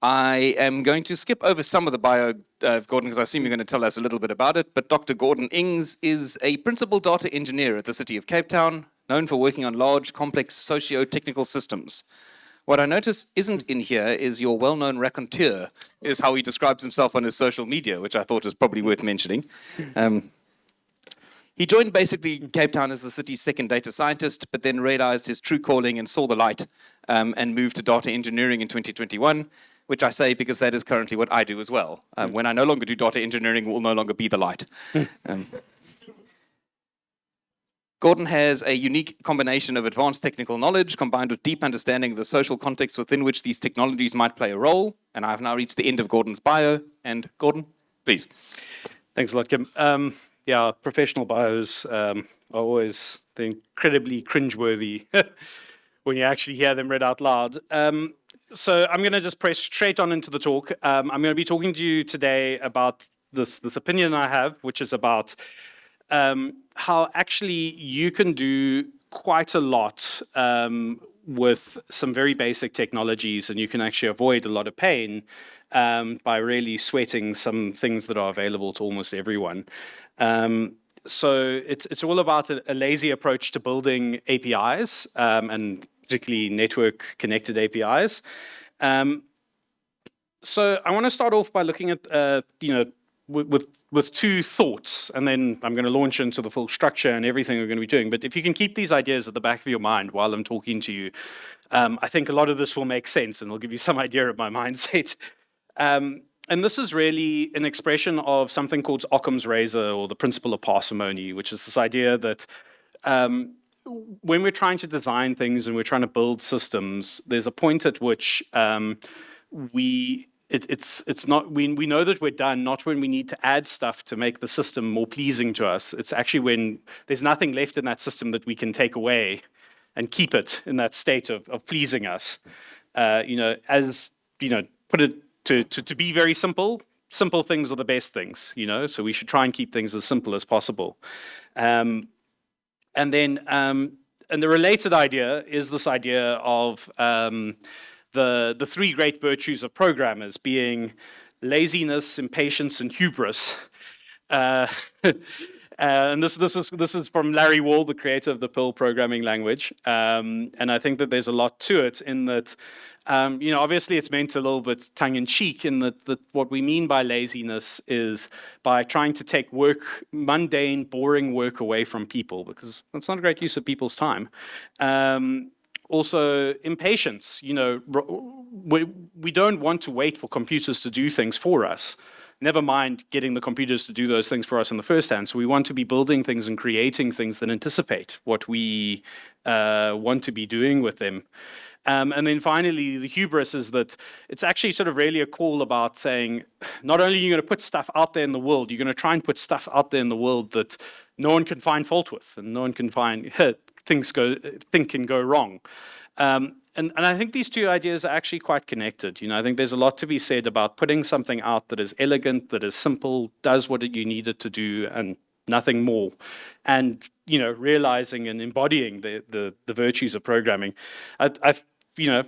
I am going to skip over some of the bio of Gordon because I assume you're going to tell us a little bit about it, but Dr. Gordon Ings is a principal data engineer at the City of Cape Town, known for working on large, complex socio-technical systems. What I notice isn't in here is your well-known raconteur, is how he describes himself on his social media, which I thought was probably worth mentioning. He joined basically Cape Town as the city's second data scientist, but then realized his true calling and saw the light and moved to data engineering in 2021, which I say because that is currently what I do as well. When I no longer do data engineering, it will no longer be the light. Gordon has a unique combination of advanced technical knowledge combined with deep understanding of the social context within which these technologies might play a role. And I've now reached the end of Gordon's bio. And Gordon, please. Thanks a lot, Kim. Yeah, professional bios are always incredibly cringeworthy when you actually hear them read out loud. So I'm going to just press straight on into the talk. I'm going to be talking to you today about this opinion I have, which is about how actually you can do quite a lot with some very basic technologies, and you can actually avoid a lot of pain by really sweating some things that are available to almost everyone. So it's all about a lazy approach to building APIs, and particularly network-connected APIs. So I want to start off by looking at, with two thoughts, and then I'm going to launch into the full structure and everything we're going to be doing. But if you can keep these ideas at the back of your mind while I'm talking to you, I think a lot of this will make sense, and it'll give you some idea of my mindset. And this is really an expression of something called Occam's razor, or the principle of parsimony, which is this idea that when we're trying to design things and we're trying to build systems, there's a point at which we know that we're done, not when we need to add stuff to make the system more pleasing to us. It's actually when there's nothing left in that system that we can take away and keep it in that state of pleasing us. Put it to be very simple things are the best things, so we should try and keep things as simple as possible. And the related idea is this idea of the three great virtues of programmers being laziness, impatience, and hubris. And this is from Larry Wall, the creator of the Perl programming language. And I think that there's a lot to it in that, obviously it's meant a little bit tongue-in-cheek in that what we mean by laziness is by trying to take mundane, boring work away from people, because that's not a great use of people's time. Also, impatience. We don't want to wait for computers to do things for us. Never mind getting the computers to do those things for us in the first hand. So we want to be building things and creating things that anticipate what we want to be doing with them. And then finally, the hubris is that it's actually sort of really a call about saying, not only are you going to put stuff out there in the world, you're going to try and put stuff out there in the world that no one can find fault with, and no one can find things can go wrong. And I think these two ideas are actually quite connected. I think there's a lot to be said about putting something out that is elegant, that is simple, does what you need it to do, and nothing more. And realizing and embodying the virtues of programming. I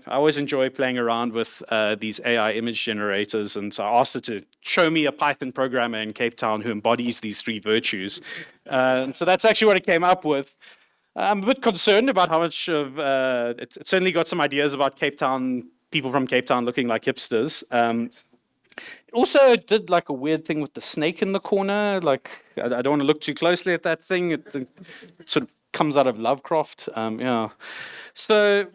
always enjoy playing around with these AI image generators, and so I asked it to show me a Python programmer in Cape Town who embodies these three virtues. And so that's actually what it came up with. I'm a bit concerned about how much of it certainly got some ideas about Cape Town, people from Cape Town looking like hipsters. It also did like a weird thing with the snake in the corner. Like, I don't want to look too closely at that thing. It sort of comes out of Lovecraft. Yeah. So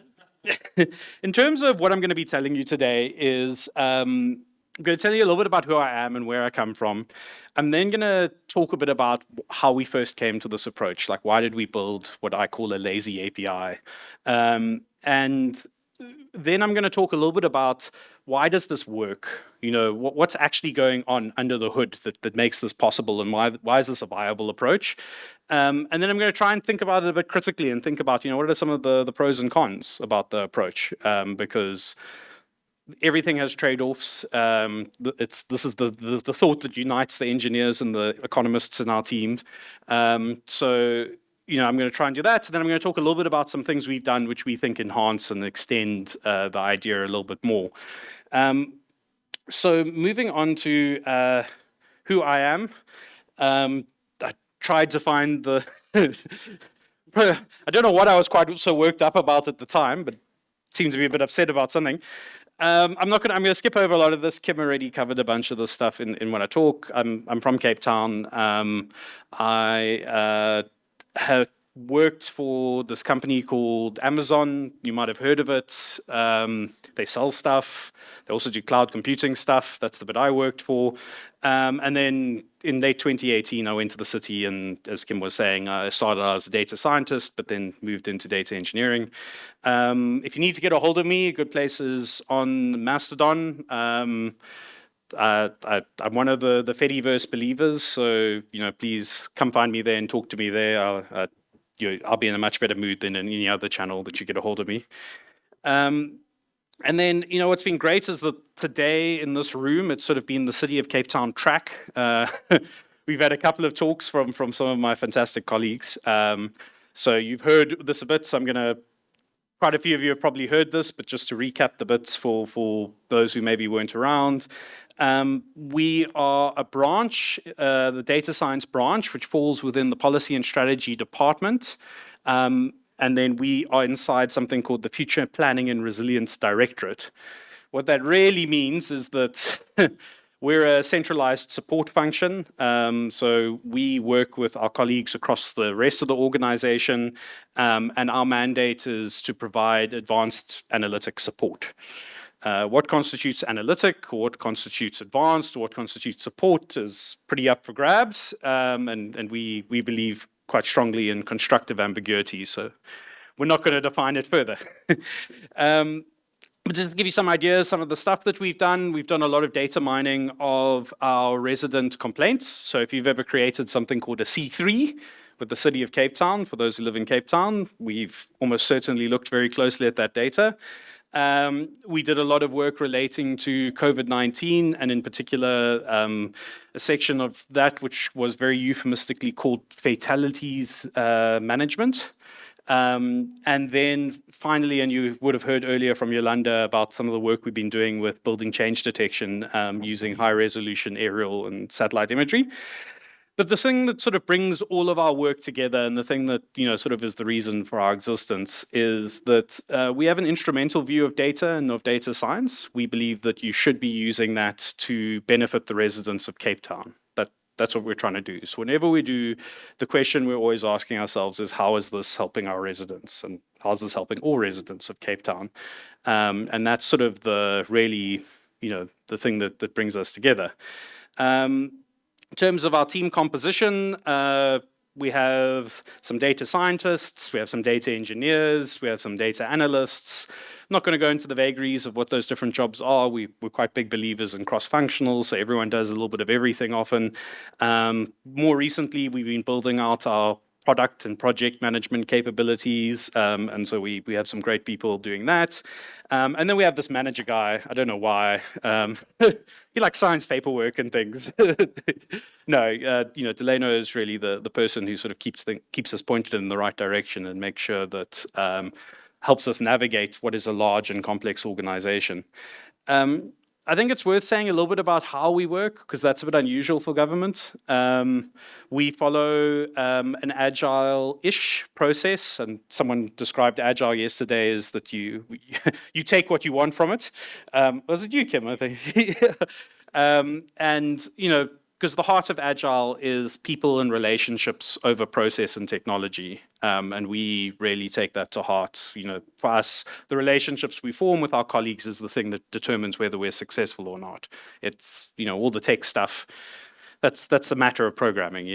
in terms of what I'm going to be telling you today is I'm going to tell you a little bit about who I am and where I come from. I'm then going to talk a bit about how we first came to this approach, like why did we build what I call a lazy API. And then I'm going to talk a little bit about why does this work? What's actually going on under the hood that makes this possible, and why is this a viable approach? And then I'm going to try and think about it a bit critically and think about, what are some of the pros and cons about the approach, because everything has trade-offs. This is the thought that unites the engineers and the economists in our team. So I'm going to try and do that. And then I'm going to talk a little bit about some things we've done which we think enhance and extend the idea a little bit more. So moving on to who I am, I tried to find the. I don't know what I was quite so worked up about at the time, but seemed to be a bit upset about something. I'm gonna skip over a lot of this. Kim already covered a bunch of the stuff in when I talk. I'm from Cape Town. I have worked for this company called Amazon. You might have heard of it. They sell stuff. They also do cloud computing stuff. That's the bit I worked for. And then in late 2018, I went to the city, and as Kim was saying, I started out as a data scientist, but then moved into data engineering. If you need to get a hold of me, a good place is on Mastodon. I'm one of the Fediverse believers, so please come find me there and talk to me there. I'll be in a much better mood than in any other channel that you get a hold of me. And then, what's been great is that today in this room, it's sort of been the City of Cape Town track. We've had a couple of talks from some of my fantastic colleagues. So you've heard this a bit, so quite a few of you have probably heard this, but just to recap the bits for those who maybe weren't around. We are a branch, the data science branch, which falls within the policy and strategy department. And then we are inside something called the Future Planning and Resilience Directorate. What that really means is that we're a centralized support function. So we work with our colleagues across the rest of the organization, and our mandate is to provide advanced analytic support. What constitutes analytic, or what constitutes advanced, or what constitutes support is pretty up for grabs, and we believe quite strongly in constructive ambiguity, so we're not going to define it further. But just to give you some ideas, some of the stuff that we've done a lot of data mining of our resident complaints. So if you've ever created something called a C3 with the City of Cape Town, for those who live in Cape Town, we've almost certainly looked very closely at that data. We did a lot of work relating to COVID-19, and in particular, a section of that which was very euphemistically called fatalities management. And then finally, and you would have heard earlier from Yolanda about some of the work we've been doing with building change detection using high-resolution aerial and satellite imagery. But the thing that sort of brings all of our work together, and the thing that sort of is the reason for our existence, is that we have an instrumental view of data and of data science. We believe that you should be using that to benefit the residents of Cape Town. That's what we're trying to do. So whenever we do, the question we're always asking ourselves is, how is this helping our residents, and how is this helping all residents of Cape Town? And that's sort of the really, the thing that brings us together. In terms of our team composition, we have some data scientists, we have some data engineers, we have some data analysts. I'm not going to go into the vagaries of what those different jobs are. We're quite big believers in cross-functional, so everyone does a little bit of everything often. More recently, we've been building out our product and project management capabilities, and so we have some great people doing that. And then we have this manager guy. I don't know why. He likes science paperwork and things. No, Delano is really the person who sort of keeps us pointed in the right direction and makes sure that helps us navigate what is a large and complex organization. I think it's worth saying a little bit about how we work, because that's a bit unusual for government. We follow an agile-ish process, and someone described agile yesterday as that you take what you want from it. Was it you, Kim? I think. And because the heart of agile is people and relationships over process and technology, and we really take that to heart. For us, the relationships we form with our colleagues is the thing that determines whether we're successful or not. It's all the tech stuff. That's a matter of programming.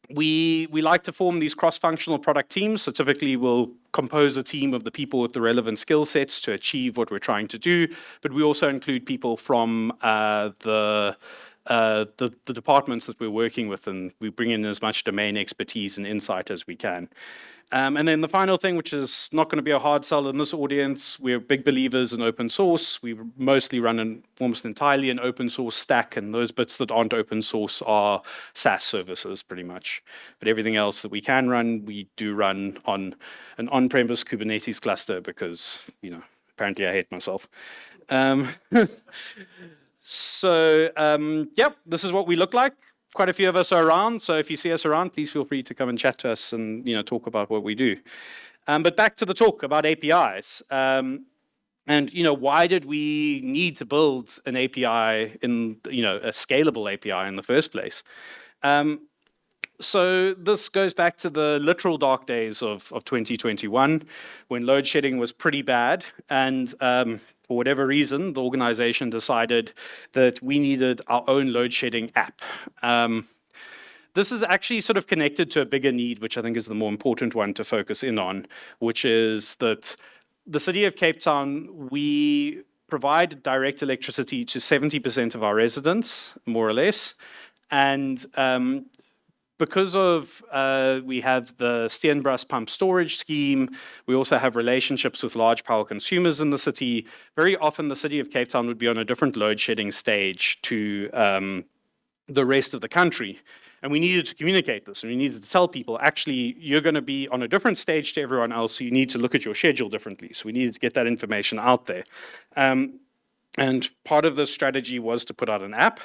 We like to form these cross-functional product teams. So typically we'll compose a team of the people with the relevant skill sets to achieve what we're trying to do. But we also include people from the departments that we're working with, and we bring in as much domain expertise and insight as we can. And then the final thing, which is not going to be a hard sell in this audience, we're big believers in open source. We mostly run almost entirely an open source stack, and those bits that aren't open source are SaaS services pretty much. But everything else that we can run, we do run on an on-premise Kubernetes cluster because, apparently I hate myself. Yep, this is what we look like. Quite a few of us are around, so if you see us around, please feel free to come and chat to us and talk about what we do. But back to the talk about APIs. And why did we need to build an API in a scalable API in the first place? So this goes back to the literal dark days of 2021, when load shedding was pretty bad, and for whatever reason, the organization decided that we needed our own load shedding app. This is actually sort of connected to a bigger need, which I think is the more important one to focus in on, which is that the city of Cape Town, we provide direct electricity to 70% of our residents, more or less. And because of we have the Steenbras pump storage scheme, we also have relationships with large power consumers in the city. Very often the city of Cape Town would be on a different load shedding stage to the rest of the country. And we needed to communicate this, and we needed to tell people, actually, you're going to be on a different stage to everyone else, so you need to look at your schedule differently. So we needed to get that information out there. And part of the strategy was to put out an app.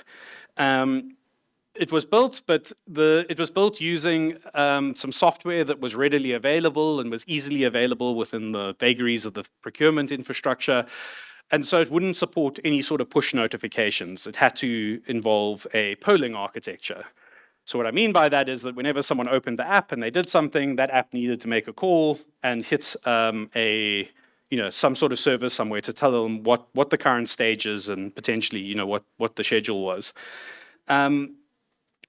It was built, but it was built using some software that was readily available and was easily available within the vagaries of the procurement infrastructure. And so it wouldn't support any sort of push notifications. It had to involve a polling architecture. So what I mean by that is that whenever someone opened the app and they did something, that app needed to make a call and hit some sort of service somewhere to tell them what the current stage is and potentially what the schedule was. And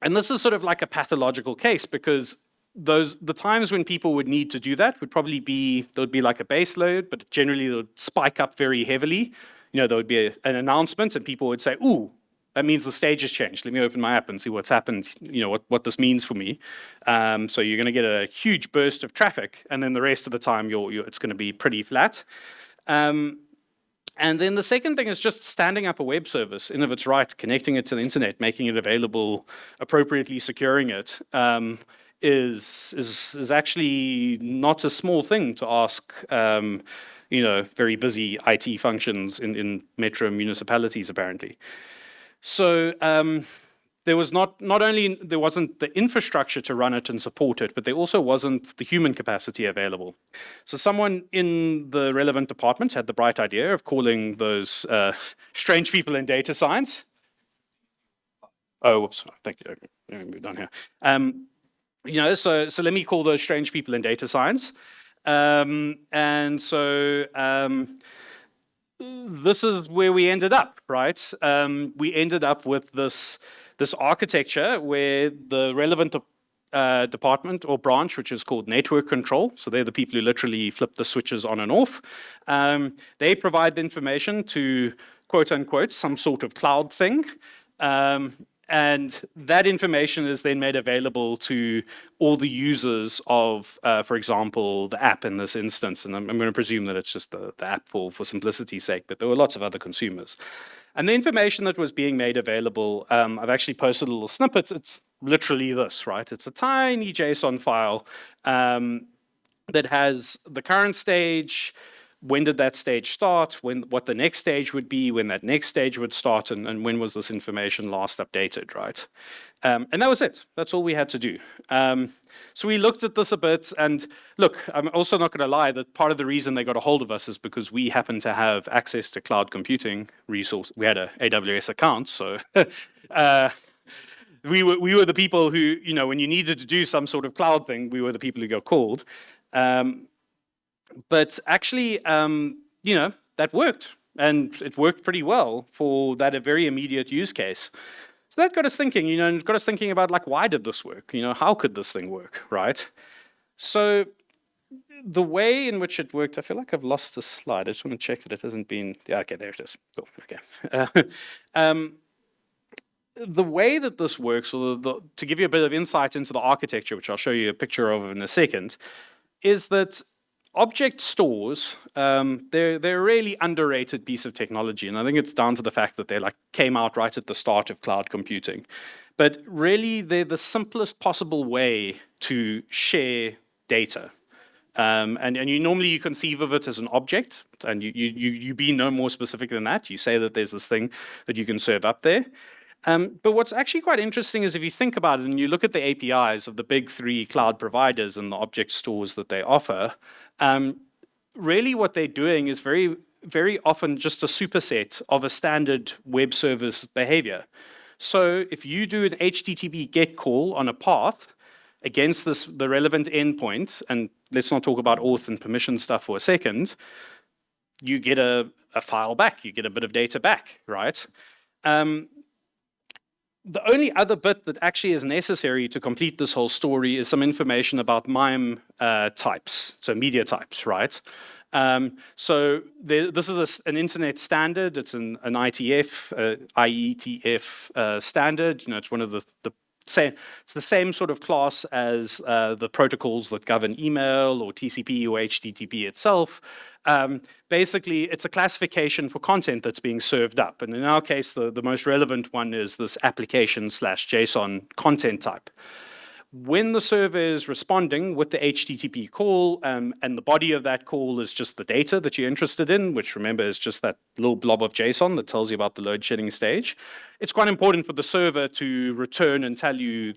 this is sort of like a pathological case, because the times when people would need to do that would probably be, there would be like a base load, but generally they would spike up very heavily. There would be an announcement and people would say, ooh, that means the stage has changed. Let me open my app and see what's happened, what this means for me. So you're going to get a huge burst of traffic, and then the rest of the time it's going to be pretty flat. And then the second thing is just standing up a web service in of its right, connecting it to the internet, making it available, appropriately securing it, is actually not a small thing to ask. Very busy IT functions in metro municipalities, apparently. So there was not only there wasn't the infrastructure to run it and support it, but there also wasn't the human capacity available. So someone in the relevant department had the bright idea of calling those strange people in data science. Oh, whoops! Thank you. Okay, moved on here. So let me call those strange people in data science. This is where we ended up, right? We ended up with this architecture where the relevant department or branch, which is called network control, so they're the people who literally flip the switches on and off, they provide the information to, quote unquote, some sort of cloud thing. And that information is then made available to all the users of, for example, the app in this instance. And I'm going to presume that it's just the app for simplicity's sake, but there were lots of other consumers. And the information that was being made available, I've actually posted a little snippet. It's literally this, right? It's a tiny JSON file that has the current stage, when did that stage start, what the next stage would be, when that next stage would start, and when was this information last updated, right? And that was it. That's all we had to do. So we looked at this a bit, and look, I'm also not going to lie that part of the reason they got a hold of us is because we happen to have access to cloud computing resource. We had an AWS account, so we were the people who, when you needed to do some sort of cloud thing, we were the people who got called. But actually, that worked, and it worked pretty well for that a very immediate use case. So that got us thinking, and it got us thinking about, like, why did this work? How could this thing work, right? So the way in which it worked, I feel like I've lost a slide. I just want to check that it hasn't been, yeah, okay, there it is. Cool, okay. The way that this works, or to give you a bit of insight into the architecture, which I'll show you a picture of in a second, is that object stores, they're a really underrated piece of technology, and I think it's down to the fact that they came out right at the start of cloud computing. But really, they're the simplest possible way to share data. And you conceive of it as an object, and you be no more specific than that. You say that there's this thing that you can serve up there. But what's actually quite interesting is if you think about it and you look at the APIs of the big three cloud providers and the object stores that they offer, really what they're doing is very, very often just a superset of a standard web service behavior. So if you do an HTTP GET call on a path against the relevant endpoint, and let's not talk about auth and permission stuff for a second, you get a file back, you get a bit of data back, right? The only other bit that actually is necessary to complete this whole story is some information about MIME types, so media types, right? This is an internet standard. It's an IETF, IETF standard. It's one of the same. It's the same sort of class as the protocols that govern email or TCP or HTTP itself. Basically, it's a classification for content that's being served up. And in our case, the most relevant one is this application/JSON content type. When the server is responding with the HTTP call, and the body of that call is just the data that you're interested in, which remember is just that little blob of JSON that tells you about the load shedding stage, it's quite important for the server to return and tell you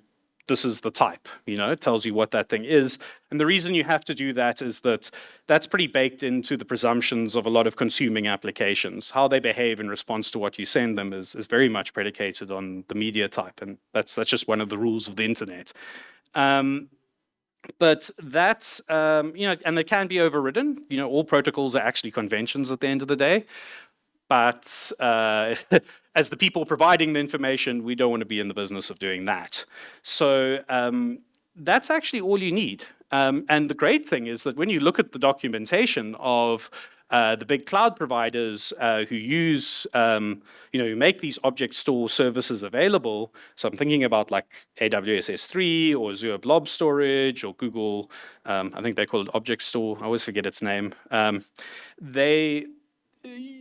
this is the type. It tells you what that thing is. And the reason you have to do that is that that's pretty baked into the presumptions of a lot of consuming applications. How they behave in response to what you send them is very much predicated on the media type. And that's just one of the rules of the internet. But that's, and they can be overridden. All protocols are actually conventions at the end of the day. But as the people providing the information, we don't want to be in the business of doing that. So that's actually all you need. And the great thing is that when you look at the documentation of the big cloud providers who use, who make these object store services available, so I'm thinking about like AWS S3 or Azure Blob Storage or Google, I think they call it Object Store, I always forget its name.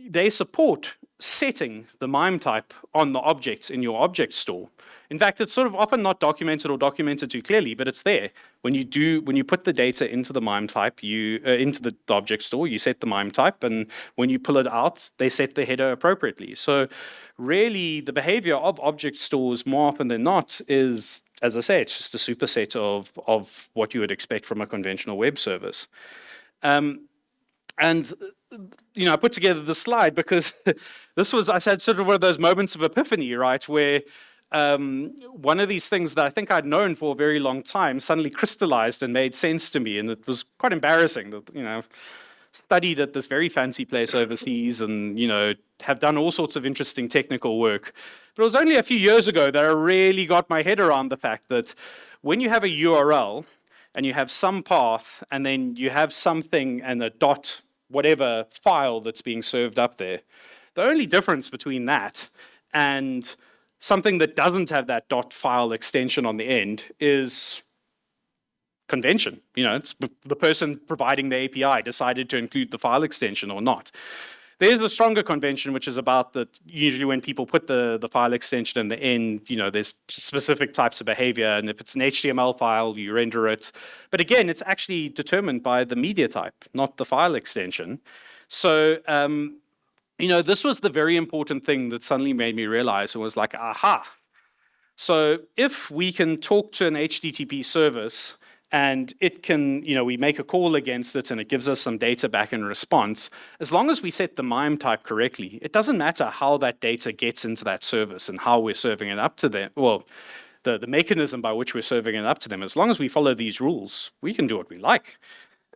They support setting the MIME type on the objects in your object store. In fact, it's sort of often not documented or documented too clearly, but it's there. When you put the data into the MIME type, into the object store, you set the MIME type, and when you pull it out, they set the header appropriately. So really, the behavior of object stores more often than not is, as I say, it's just a superset of what you would expect from a conventional web service. And I put together the slide because this was, I said, sort of one of those moments of epiphany, right, where one of these things that I think I'd known for a very long time suddenly crystallized and made sense to me, and it was quite embarrassing that, studied at this very fancy place overseas and, have done all sorts of interesting technical work. But it was only a few years ago that I really got my head around the fact that when you have a URL and you have some path and then you have something and a dot whatever file that's being served up there, the only difference between that and something that doesn't have that dot file extension on the end is convention. It's the person providing the API decided to include the file extension or not. There's a stronger convention, which is about that usually when people put the file extension in the end, there's specific types of behavior, and if it's an HTML file, you render it. But again, it's actually determined by the media type, not the file extension. So, this was the very important thing that suddenly made me realize. It was like, aha. So if we can talk to an HTTP service and it can, we make a call against it and it gives us some data back in response, as long as we set the MIME type correctly, it doesn't matter how that data gets into that service and how we're serving it up to them. Well, the mechanism by which we're serving it up to them, as long as we follow these rules, we can do what we like.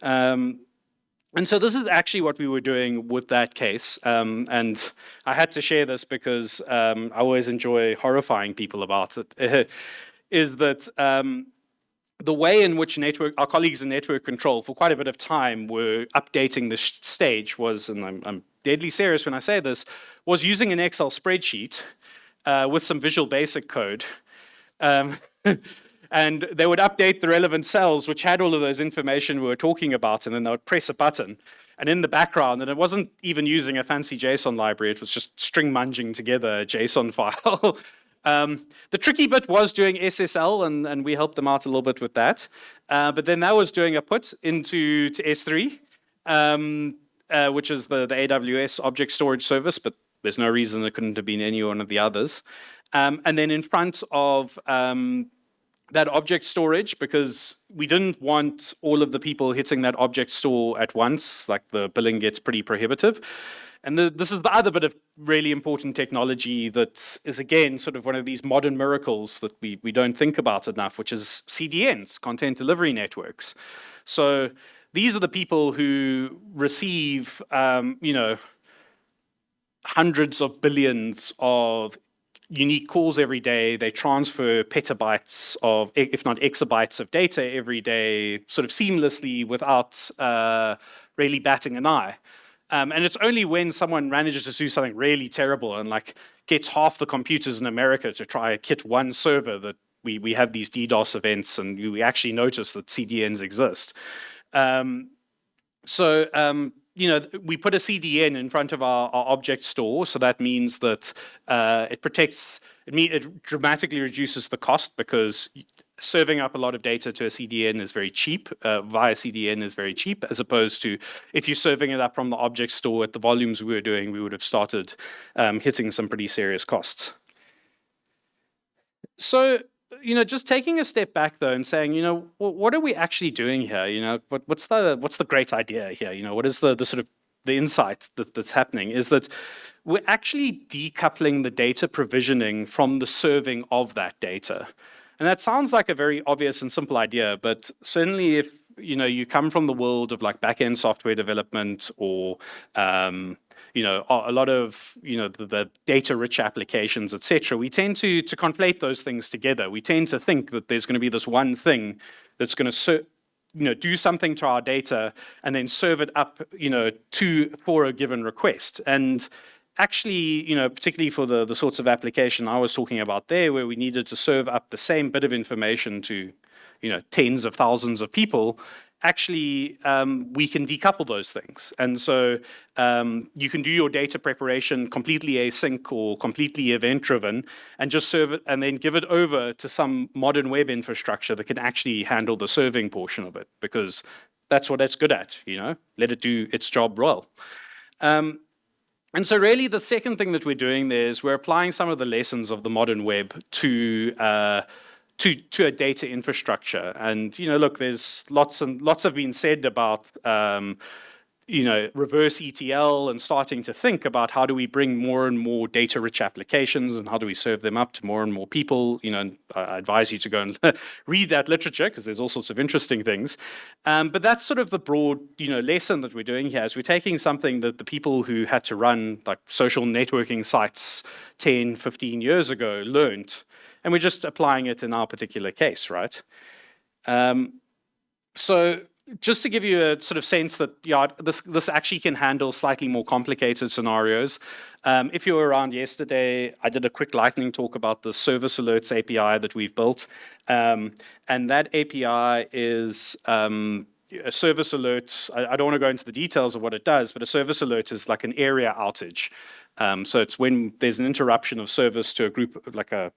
And so this is actually what we were doing with that case. And I had to share this because I always enjoy horrifying people about it, is that the way in which our colleagues in network control for quite a bit of time were updating this stage was, and I'm deadly serious when I say this, was using an Excel spreadsheet with some Visual Basic code. And they would update the relevant cells, which had all of those information we were talking about, and then they would press a button. And in the background, and it wasn't even using a fancy JSON library, it was just string munging together a JSON file. The tricky bit was doing SSL, and we helped them out a little bit with that. But then that was doing a put into S3, which is the AWS object storage service, but there's no reason it couldn't have been any one of the others. And then in front of that object storage, because we didn't want all of the people hitting that object store at once, like the billing gets pretty prohibitive. And this is the other bit of really important technology that is, again, sort of one of these modern miracles that we don't think about enough, which is CDNs, content delivery networks. So these are the people who receive, hundreds of billions of unique calls every day. They transfer petabytes of, if not exabytes of data every day, sort of seamlessly without really batting an eye. And it's only when someone manages to do something really terrible and like gets half the computers in America to try to hit one server that we have these DDoS events, and we actually notice that CDNs exist. We put a CDN in front of our object store, so that means that it dramatically reduces the cost, because serving up a lot of data to a CDN is very cheap, via CDN is very cheap, as opposed to if you're serving it up from the object store at the volumes we were doing, we would have started hitting some pretty serious costs. So, just taking a step back though and saying, what are we actually doing here? What's the great idea here? What is the sort of the insight that's happening is that we're actually decoupling the data provisioning from the serving of that data. And that sounds like a very obvious and simple idea, but certainly if you come from the world of like back-end software development or a lot of the data-rich applications, etc., we tend to conflate those things together. We tend to think that there's going to be this one thing that's going to do something to our data and then serve it up for a given request. And actually, particularly for the sorts of application I was talking about there, where we needed to serve up the same bit of information to, tens of thousands of people, actually, we can decouple those things. And so you can do your data preparation completely async or completely event-driven and just serve it and then give it over to some modern web infrastructure that can actually handle the serving portion of it, because that's what it's good at, let it do its job well. And so really the second thing that we're doing there is we're applying some of the lessons of the modern web to a data infrastructure. And, look, there's lots have been said about, reverse ETL and starting to think about how do we bring more and more data-rich applications and how do we serve them up to more and more people. I advise you to go and read that literature because there's all sorts of interesting things. But that's sort of the broad, lesson that we're doing here is we're taking something that the people who had to run like social networking sites 10, 15 years ago learned, and we're just applying it in our particular case, right? So just to give you a sort of sense that this actually can handle slightly more complicated scenarios. If you were around yesterday, I did a quick lightning talk about the service alerts API that we've built. And that API is a service alert. I don't want to go into the details of what it does, but a service alert is like an area outage. So it's when there's an interruption of service to a group, like a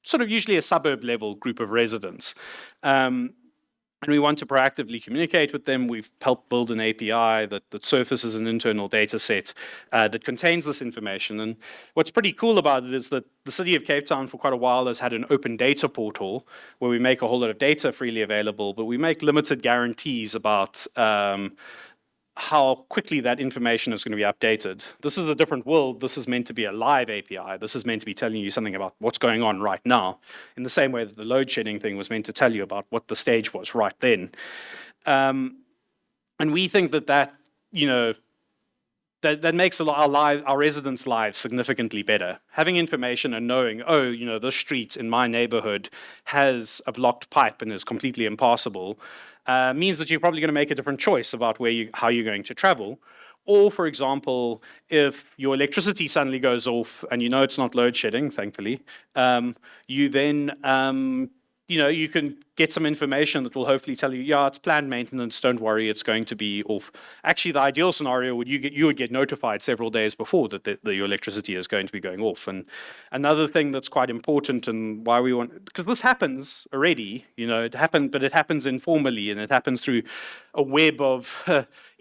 sort of usually a suburb level group of residents. And we want to proactively communicate with them. We've helped build an API that surfaces an internal data set that contains this information. And what's pretty cool about it is that the city of Cape Town for quite a while has had an open data portal where we make a whole lot of data freely available, but we make limited guarantees about how quickly that information is going to be updated. This is a different world. This is meant to be a live API. This is meant to be telling you something about what's going on right now, in the same way that the load shedding thing was meant to tell you about what the stage was right then. And we think that makes our residents' lives significantly better. Having information and knowing, this street in my neighborhood has a blocked pipe and is completely impassable, means that you're probably going to make a different choice about how you're going to travel. Or, for example, if your electricity suddenly goes off and it's not load shedding, thankfully, you then you can get some information that will hopefully tell you, yeah, it's planned maintenance, don't worry, it's going to be off. Actually, the ideal scenario would you would get notified several days before that your electricity is going to be going off. And another thing that's quite important, and why we want, because this happens already, it happened, but it happens informally, and it happens through a web of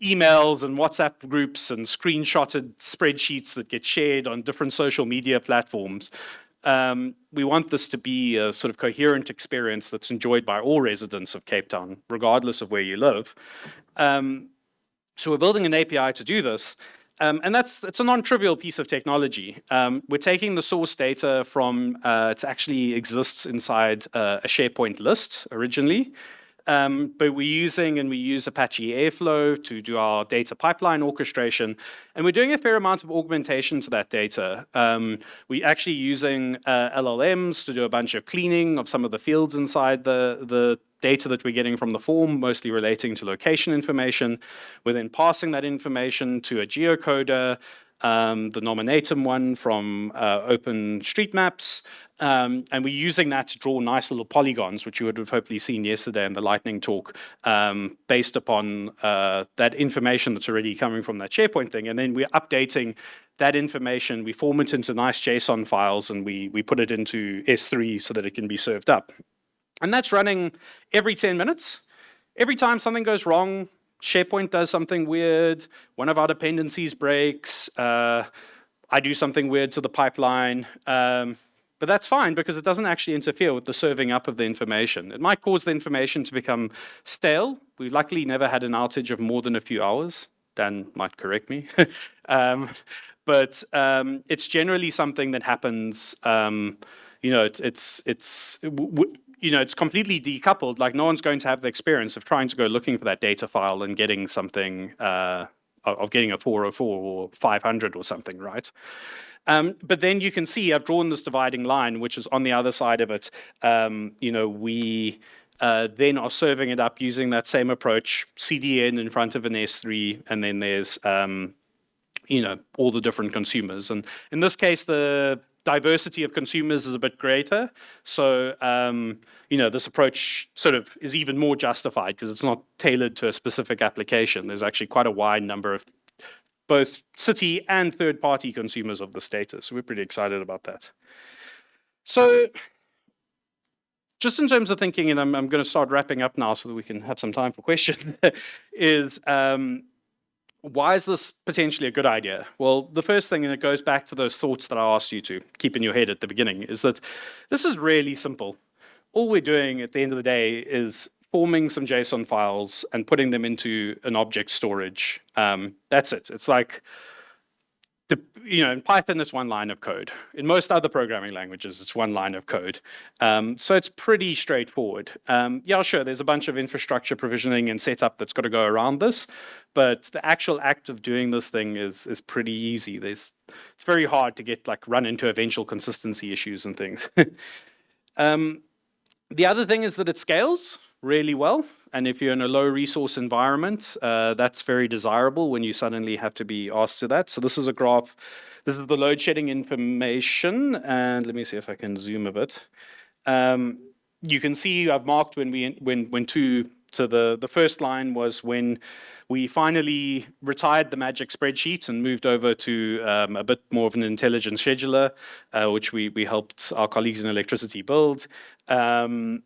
emails and WhatsApp groups and screenshotted spreadsheets that get shared on different social media platforms. We want this to be a sort of coherent experience that's enjoyed by all residents of Cape Town, regardless of where you live. So we're building an API to do this. And it's a non-trivial piece of technology. We're taking the source data from, it actually exists inside a SharePoint list originally. But we use Apache Airflow to do our data pipeline orchestration, and we're doing a fair amount of augmentation to that data. We're actually using LLMs to do a bunch of cleaning of some of the fields inside the data that we're getting from the form, mostly relating to location information. We're then passing that information to a geocoder, the nominatum one from OpenStreetMaps, and we're using that to draw nice little polygons, which you would have hopefully seen yesterday in the lightning talk, based upon that information that's already coming from that SharePoint thing. And then we're updating that information, we form it into nice JSON files, and we put it into S3 so that it can be served up. And that's running every 10 minutes. Every time something goes wrong, SharePoint does something weird, one of our dependencies breaks, I do something weird to the pipeline, but that's fine because it doesn't actually interfere with the serving up of the information. It might cause the information to become stale. We've luckily never had an outage of more than a few hours. Dan might correct me. But it's generally something that happens, it's completely decoupled. Like, no one's going to have the experience of trying to go looking for that data file and getting something, of getting a 404 or 500 or something, right? But then you can see I've drawn this dividing line, which is on the other side of it. We then are serving it up using that same approach, CDN in front of an S3, and then there's, all the different consumers. And in this case, the diversity of consumers is a bit greater. So, this approach sort of is even more justified because it's not tailored to a specific application. There's actually quite a wide number of both city and third-party consumers of this data. So we're pretty excited about that. So just in terms of thinking, and I'm going to start wrapping up now so that we can have some time for questions, is why is this potentially a good idea? Well, the first thing, and it goes back to those thoughts that I asked you to keep in your head at the beginning, is that this is really simple. All we're doing at the end of the day is forming some JSON files and putting them into an object storage. That's it. It's like, in Python, it's one line of code. In most other programming languages, it's one line of code. So it's pretty straightforward. Yeah, sure, there's a bunch of infrastructure provisioning and setup that's got to go around this, but the actual act of doing this thing is pretty easy. It's very hard to get run into eventual consistency issues and things. The other thing is that it scales really well. And if you're in a low resource environment, that's very desirable when you suddenly have to be asked to that. So this is a graph. This is the load shedding information. And let me see if I can zoom a bit. You can see I've marked so the first line was when we finally retired the magic spreadsheet and moved over to a bit more of an intelligent scheduler, which we helped our colleagues in electricity build. And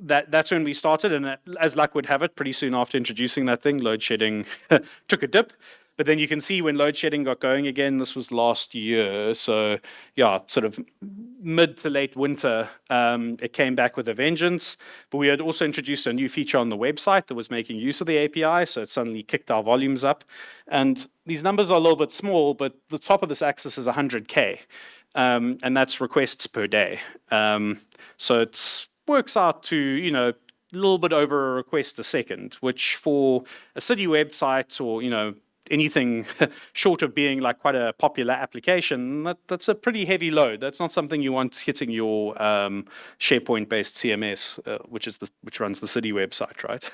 that's when we started, and as luck would have it, pretty soon after introducing that thing, load shedding took a dip. But then you can see when load shedding got going again, this was last year. So yeah, sort of mid to late winter, it came back with a vengeance. But we had also introduced a new feature on the website that was making use of the API. So it suddenly kicked our volumes up. And these numbers are a little bit small, but the top of this axis is 100K. And that's requests per day. So it works out to, a little bit over a request a second, which for a city website or, anything short of being quite a popular application, that's a pretty heavy load. That's not something you want hitting your SharePoint-based CMS, which runs the city website, right?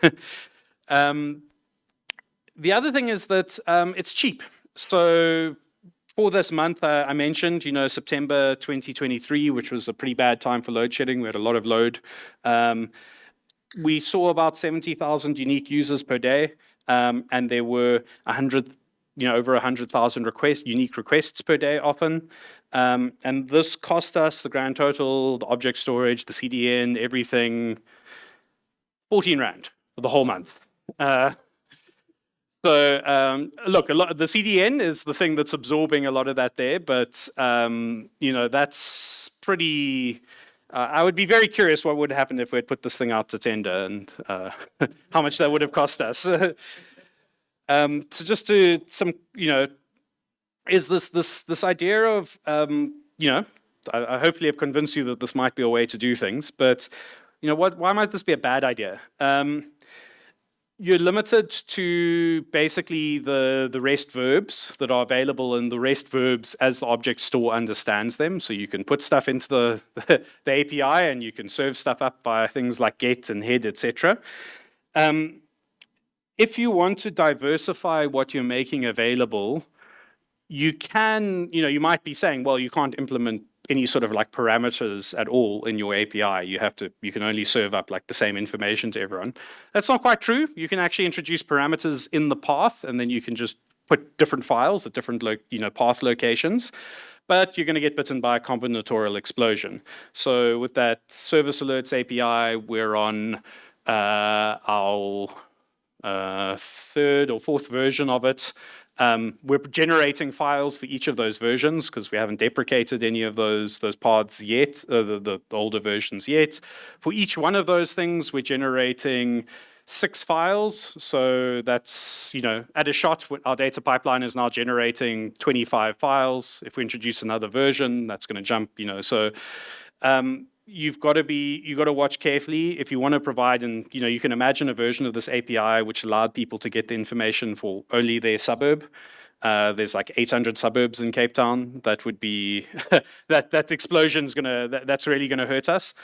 The other thing is that it's cheap. So For this month, I mentioned, September 2023, which was a pretty bad time for load shedding. We had a lot of load. We saw about 70,000 unique users per day, and there were over 100,000 unique requests per day often. And this cost us the grand total, the object storage, the CDN, everything, 14 Rand for the whole month. So look, the CDN is the thing that's absorbing a lot of that there, but that's pretty. I would be very curious what would happen if we had put this thing out to tender and how much that would have cost us. So just to some, is this idea of I hopefully have convinced you that this might be a way to do things, but why might this be a bad idea? You're limited to basically the REST verbs that are available in the REST verbs as the object store understands them. So you can put stuff into the API and you can serve stuff up by things like get and head, etc. If you want to diversify what you're making available, you can, you might be saying, well, you can't implement any sort of like parameters at all in your API. You can only serve up like the same information to everyone. That's not quite true. You can actually introduce parameters in the path, and then you can just put different files at different path locations. But you're going to get bitten by a combinatorial explosion. So with that service alerts API, we're on our third or fourth version of it. We're generating files for each of those versions because we haven't deprecated any of those paths yet, the older versions yet. For each one of those things, we're generating 6 files. So that's, at a shot, our data pipeline is now generating 25 files. If we introduce another version, that's going to jump, So you've got to watch carefully if you want to provide, and you can imagine a version of this API which allowed people to get the information for only their suburb. There's like 800 suburbs in Cape Town. That would be that explosion's that's really gonna hurt us.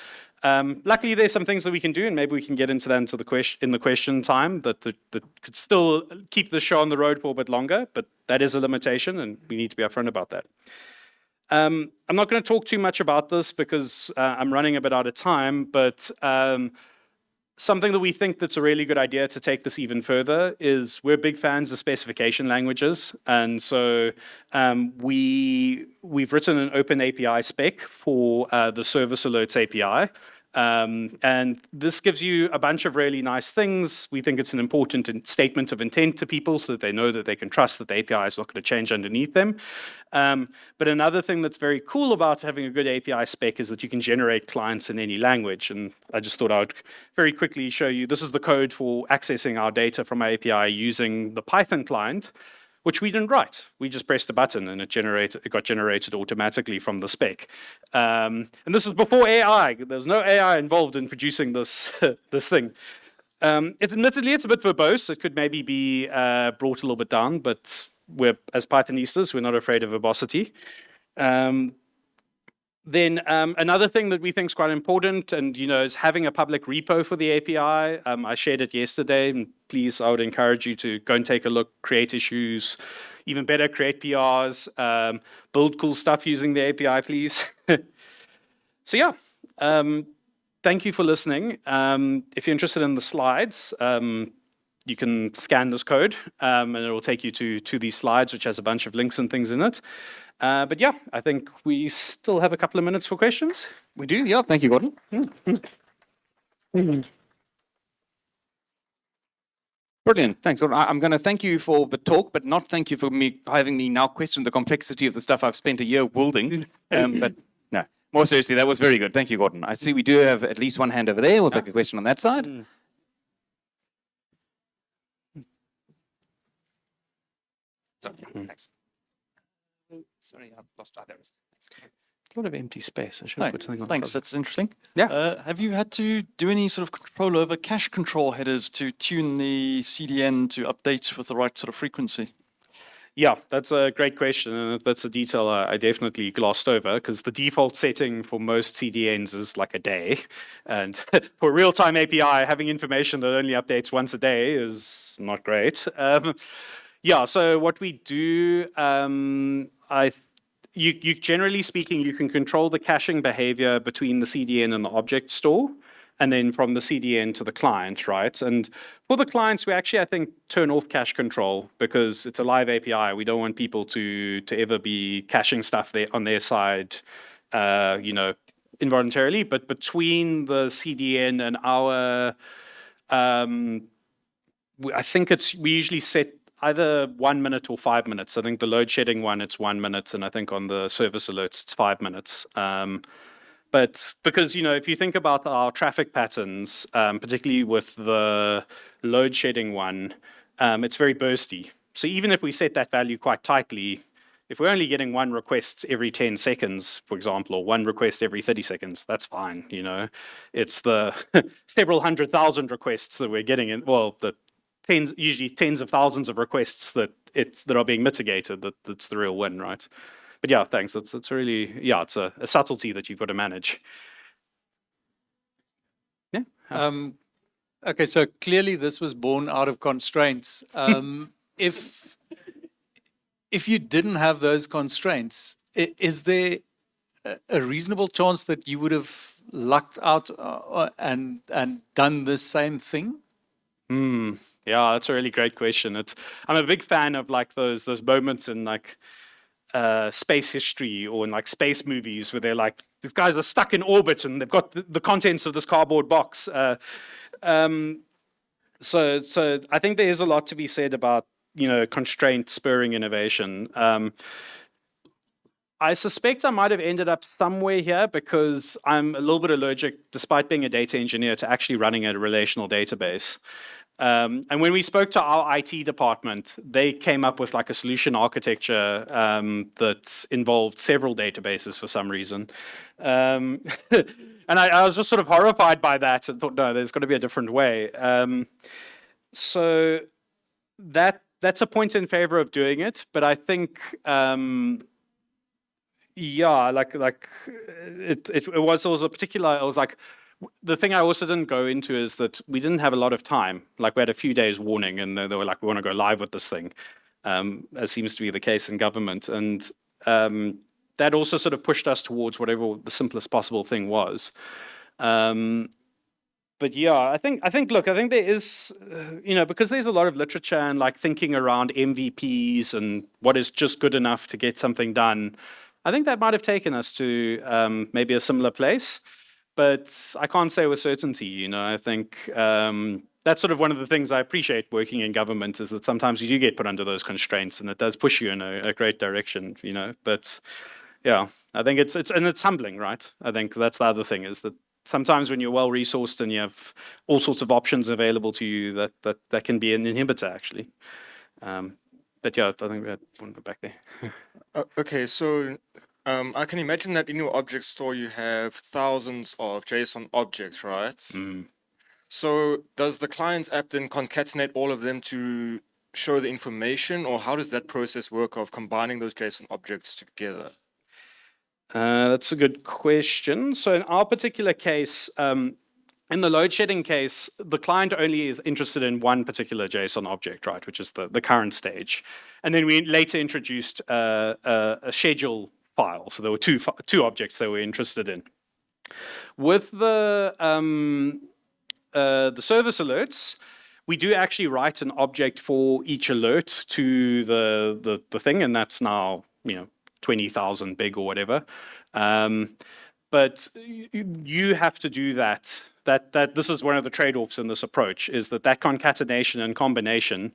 Luckily, there's some things that we can do, and maybe we can get into that in the question time that could still keep the show on the road for a bit longer. But that is a limitation, and we need to be upfront about that. I'm not going to talk too much about this because I'm running a bit out of time, but something that we think that's a really good idea to take this even further is we're big fans of specification languages. And so we've written an OpenAPI spec for the service alerts API. And this gives you a bunch of really nice things. We think it's an important statement of intent to people so that they know that they can trust that the API is not going to change underneath them. But another thing that's very cool about having a good API spec is that you can generate clients in any language. And I just thought I would very quickly show you, this is the code for accessing our data from our API using the Python client, which we didn't write. We just pressed a button and it got generated automatically from the spec. And this is before AI. There's no AI involved in producing this this thing. Admittedly, it's a bit verbose. It could maybe be brought a little bit down, but as Pythonistas, we're not afraid of verbosity. Then another thing that we think is quite important, and is having a public repo for the API. I shared it yesterday, and please, I would encourage you to go and take a look, create issues, even better, create PRs, build cool stuff using the API, please. So yeah, thank you for listening. If you're interested in the slides, you can scan this code, and it will take you to these slides, which has a bunch of links and things in it. But yeah, I think we still have a couple of minutes for questions. We do, yeah. Thank you, Gordon. Brilliant. Thanks, Gordon. I'm going to thank you for the talk, but not thank you for having me now question the complexity of the stuff I've spent a year building. But no, more seriously, that was very good. Thank you, Gordon. I see we do have at least one hand over there. We'll take a question on that side. Sorry, thanks. Sorry, I've lost there. Thanks. A lot of empty space. I should have put something on Thanks, top. that's interesting. Yeah. Have you had to do any sort of control over cache control headers to tune the CDN to update with the right sort of frequency? Yeah, that's a great question, and that's a detail I definitely glossed over, because the default setting for most CDNs is like a day, and for a real-time API, having information that only updates once a day is not great. Yeah, so what we do, you generally speaking, you can control the caching behavior between the CDN and the object store, and then from the CDN to the client, right? And for the clients, we actually, I think, turn off cache control because it's a live API. We don't want people to ever be caching stuff there on their side, involuntarily. But between the CDN and our, I think we usually set either 1 minute or 5 minutes. I think the load shedding one, it's 1 minute, and I think on the service alerts, it's 5 minutes. But because, if you think about our traffic patterns, particularly with the load shedding one, it's very bursty. So even if we set that value quite tightly, if we're only getting one request every 10 seconds, for example, or one request every 30 seconds, that's fine, It's the several 100,000 requests that we're getting in, usually tens of thousands of requests that are being mitigated, that's the real win, right? But yeah, thanks. It's really, it's a subtlety that you've got to manage. Yeah. Okay, so clearly this was born out of constraints. If you didn't have those constraints, is there a reasonable chance that you would have lucked out and done the same thing? Yeah, that's a really great question. I'm a big fan of like those moments in like space history or in like space movies where they're like, these guys are stuck in orbit and they've got the contents of this cardboard box. So I think there is a lot to be said about, constraint spurring innovation. I suspect I might have ended up somewhere here because I'm a little bit allergic, despite being a data engineer, to actually running a relational database. And when we spoke to our IT department, they came up with like a solution architecture that involved several databases for some reason. And I was just sort of horrified by that and thought, no, there's got to be a different way. So that's a point in favor of doing it, but I think it was also particular. I was like, the thing I also didn't go into is that we didn't have a lot of time. Like we had a few days warning, and they were like, "We want to go live with this thing," as seems to be the case in government, and that also sort of pushed us towards whatever the simplest possible thing was. But yeah, I think there is, because there's a lot of literature and like thinking around MVPs and what is just good enough to get something done. I think that might have taken us to maybe a similar place, but I can't say with certainty. I think that's sort of one of the things I appreciate working in government is that sometimes you do get put under those constraints, and it does push you in a great direction. But yeah, I think it's humbling, right? I think that's the other thing is that sometimes when you're well resourced and you have all sorts of options available to you, that can be an inhibitor actually. But yeah, I think we want to go back there. Okay, so I can imagine that in your object store you have thousands of JSON objects, right? So does the client app then concatenate all of them to show the information, or how does that process work of combining those JSON objects together? That's a good question. So in our particular case, in the load shedding case, the client only is interested in one particular JSON object, right, which is the current stage. And then we later introduced a schedule file. So there were two objects they were interested in. With the service alerts, we do actually write an object for each alert to the thing, and that's now 20,000 big or whatever. But you have to do that. That this is one of the trade-offs in this approach, is that concatenation and combination,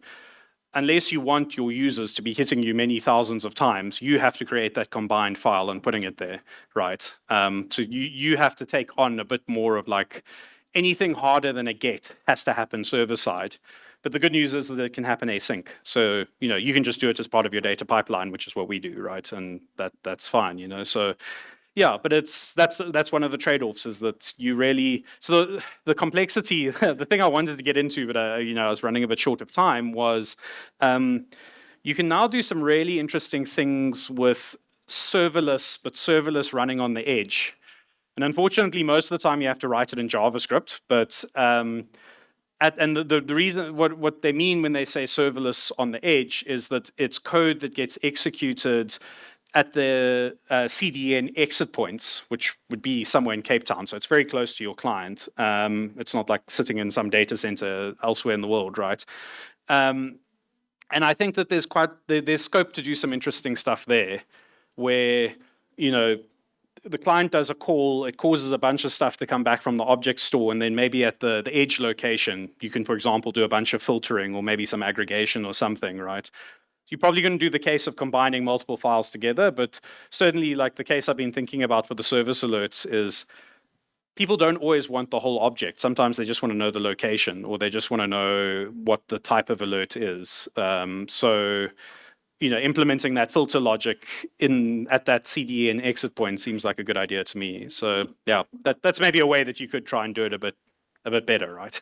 unless you want your users to be hitting you many thousands of times, you have to create that combined file and putting it there, right? So you have to take on a bit more of like anything harder than a get has to happen server side. But the good news is that it can happen async. So, you can just do it as part of your data pipeline, which is what we do, right? And that's fine, So yeah, but that's one of the trade-offs is that you really, so the complexity, the thing I wanted to get into, but I was running a bit short of time, was you can now do some really interesting things with serverless running on the edge. And unfortunately, most of the time you have to write it in JavaScript, but And the reason, what they mean when they say serverless on the edge is that it's code that gets executed at the CDN exit points, which would be somewhere in Cape Town. So it's very close to your client. It's not like sitting in some data center elsewhere in the world, right? And I think that there's scope to do some interesting stuff there, where, you know, the client does a call, it causes a bunch of stuff to come back from the object store, and then maybe at the edge location, you can, for example, do a bunch of filtering or maybe some aggregation or something, right? You're probably going to do the case of combining multiple files together, but certainly, like the case I've been thinking about for the service alerts is people don't always want the whole object. Sometimes they just want to know the location, or they just want to know what the type of alert is. So, you know, implementing that filter logic at that CDN exit point seems like a good idea to me. So yeah, that's maybe a way that you could try and do it a bit better, right?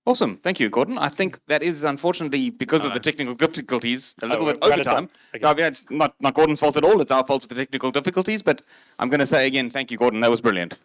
Awesome. Thank you, Gordon. I think that is, unfortunately, because of the technical difficulties, a little bit we're over out of time. time. Okay. It's not Gordon's fault at all. It's our fault for the technical difficulties. But I'm going to say again, thank you, Gordon. That was brilliant.